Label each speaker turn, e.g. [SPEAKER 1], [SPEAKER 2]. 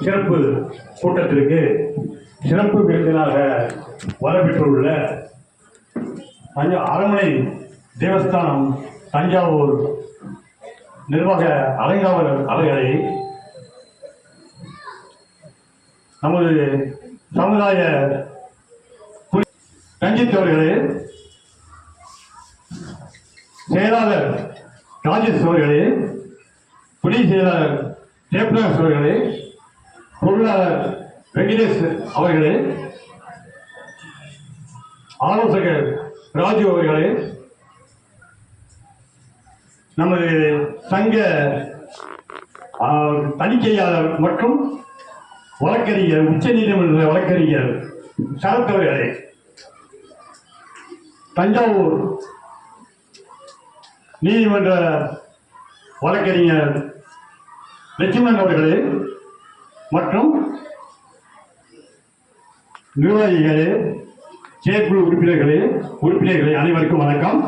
[SPEAKER 1] சிறப்பு கூட்டத்திற்கு சிறப்பு விருந்தினராக வரப்பெற்றுள்ள அரண்மனை தேவஸ்தானம் தஞ்சாவூர் நிர்வாக அலங்காவலர் அவர்களை, நமது சமுதாய ரஞ்சித் அவர்களே, செயலாளர் ராஜேஷ் அவர்களே, துணை செயலாளர் ஜெயபிரகாஷ் அவர்களே, பொருளாளர் வெங்கடேஷ் அவர்களே, ஆலோசகர் ராஜு அவர்களே, நமது சங்க தணிக்கையாளர் மற்றும் வழக்கறிஞர், உச்ச நீதிமன்ற வழக்கறிஞர் சரத் அவர்களே, தஞ்சாவூர் நீதிமன்ற வழக்கறிஞர் லட்சுமணன் அவர்களே மற்றும் நிர்வாகிகளே, செயற்குழு உறுப்பினர்களே அனைவருக்கும் வணக்கம்.